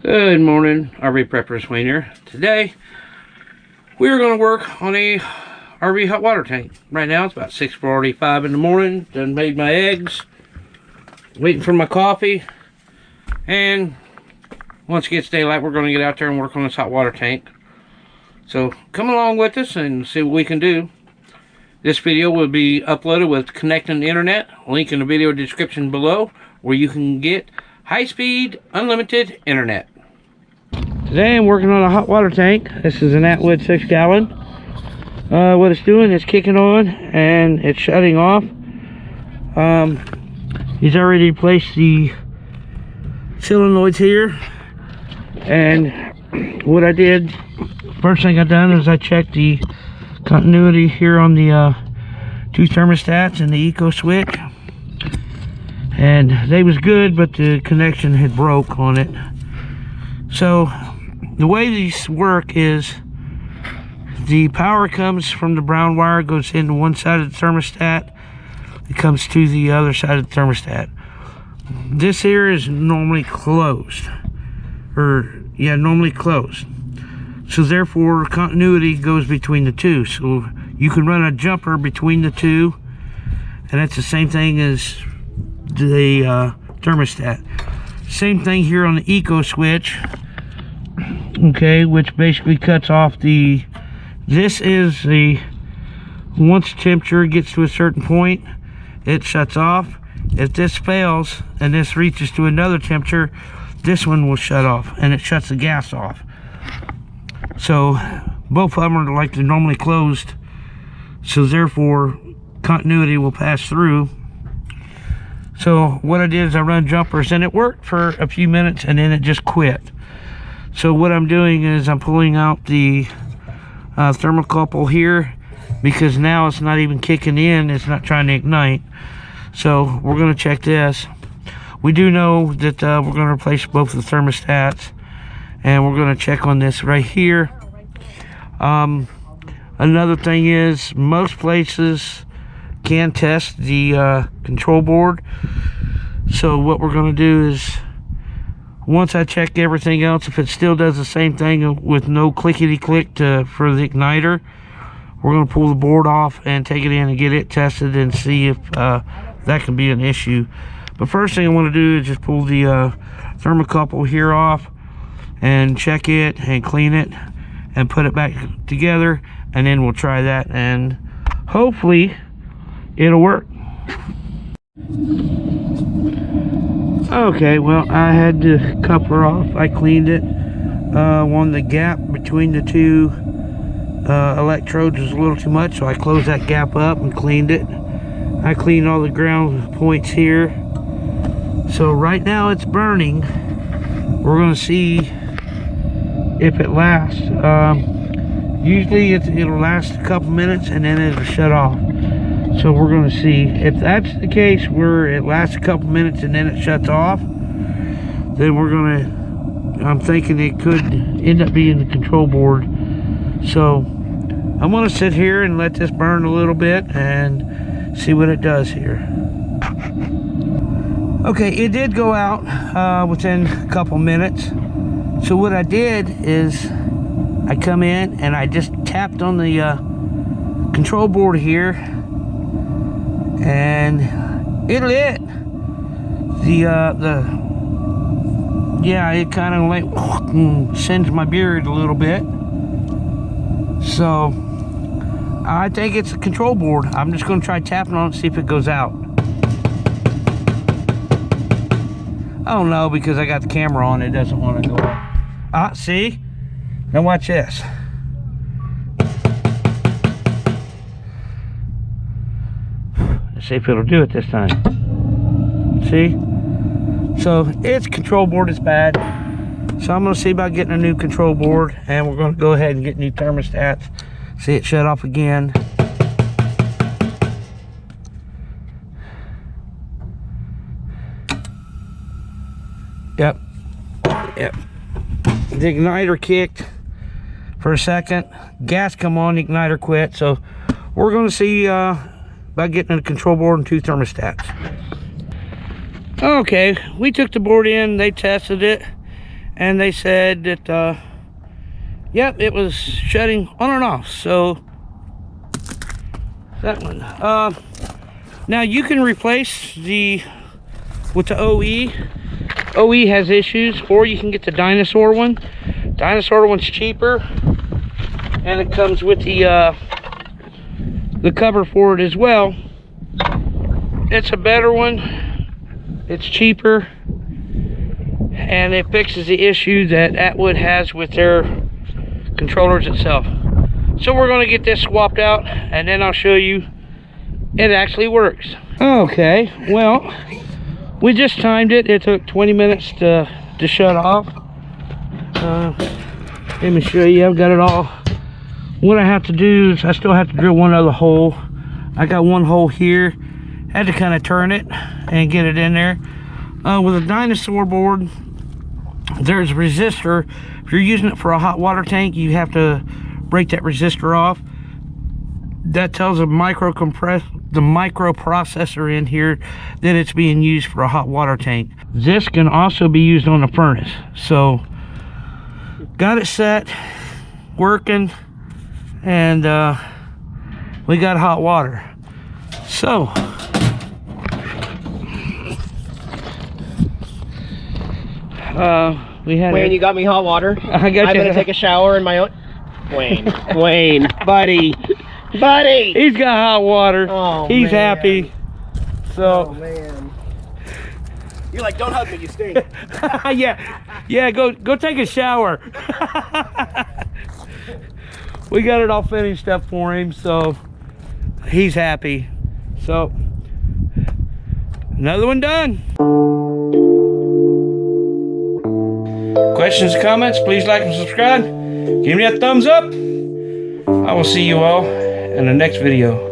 Good morning, RV Prepper Swain here. Today we are going to work on a RV hot water tank. Right now it's about 6:45 in the morning. Done made my eggs, waiting for my coffee, and once it gets daylight we're going to get out there and work on this hot water tank. So come along with us and see what we can do. This video will be uploaded with connecting the internet. Link in the video description below where you can get high-speed unlimited internet. Today I'm working on a hot water tank. This is an Attwood 6-gallon. What it's doing is kicking on and it's shutting off. He's already placed the solenoids here, and what I did, first thing I done is I checked the continuity here on the two thermostats and the eco switch, and they was good, but the connection had broke on it. So the way these work is the power comes from the brown wire, goes into one side of the thermostat, it comes to the other side of the thermostat. This here is normally closed, normally closed, so therefore continuity goes between the two. So you can run a jumper between the two, and that's the same thing as the thermostat. Same thing here on the eco switch, okay, which basically cuts off the, this is the, once temperature gets to a certain point it shuts off. If this fails and this reaches to another temperature, this one will shut off and it shuts the gas off. So both of them are like they're normally closed, so therefore continuity will pass through. So what I did is I run jumpers, and it worked for a few minutes and then it just quit. So what I'm doing is I'm pulling out the thermocouple here, because now it's not even kicking in, it's not trying to ignite. So we're going to check this. We do know that we're going to replace both the thermostats, and we're going to check on this right here. Another thing is most places can test the control board. So what we're going to do is, once I check everything else, if it still does the same thing with no clickety click for the igniter, we're going to pull the board off and take it in and get it tested and see if that can be an issue. But first thing I want to do is just pull the thermocouple here off and check it and clean it and put it back together, and then we'll try that and hopefully it'll work. Okay, well, I had the coupler off. I cleaned it. On the gap between the two electrodes was a little too much, so I closed that gap up and cleaned it. I cleaned all the ground points here. So right now it's burning. We're going to see if it lasts. Usually it'll last a couple minutes and then it'll shut off. So we're going to see if that's the case, where it lasts a couple minutes and then it shuts off. Then we're going to, I'm thinking it could end up being the control board. So I'm going to sit here and let this burn a little bit and see what it does here. Okay, it did go out within a couple minutes. So what I did is I come in and I just tapped on the control board here, and it lit. It kind of like singed my beard a little bit. So I think it's a control board. I'm just going to try tapping on it, see if it goes out. Oh no, because I got the camera on, it doesn't want to go out. See? Now watch this. Let's see if it'll do it this time. See? So its control board is bad. So I'm going to see about getting a new control board, and we're going to go ahead and get new thermostats. See it shut off again. Yep. The igniter kicked for a second. Gas come on, the igniter quit. So we're going to see about getting a control board and two thermostats. Okay, we took the board in, they tested it, and they said that yep, it was shutting on and off. So that one. Now you can replace with the OE. OE has issues, or you can get the Dinosaur one. Dinosaur one's cheaper, and it comes with the cover for it as well. It's a better one. It's cheaper, and it fixes the issue that Attwood has with their controllers itself. So we're going to get this swapped out, and then I'll show you it actually works. Okay, well, we just timed it. It took 20 minutes to shut off. Let me show you. I've got it all. What I have to do is I still have to drill one other hole. I got one hole here. Had to kind of turn it and get it in there. With a Dinosaur board, there's a resistor. If you're using it for a hot water tank, you have to break that resistor off. That tells the microprocessor in here that it's being used for a hot water tank. This can also be used on a furnace. So got it set, working, and we got hot water. So we had Wayne, you got me hot water. I got I'm gonna take a shower in my own. Wayne, buddy. He's got hot water. Oh, he's man. happy. So Oh man. You're like, don't hug me, you stink. yeah, go take a shower. We got it all finished up for him, so he's happy. So another one done. Questions, comments, please like and subscribe. Give me that thumbs up. I will see you all in the next video.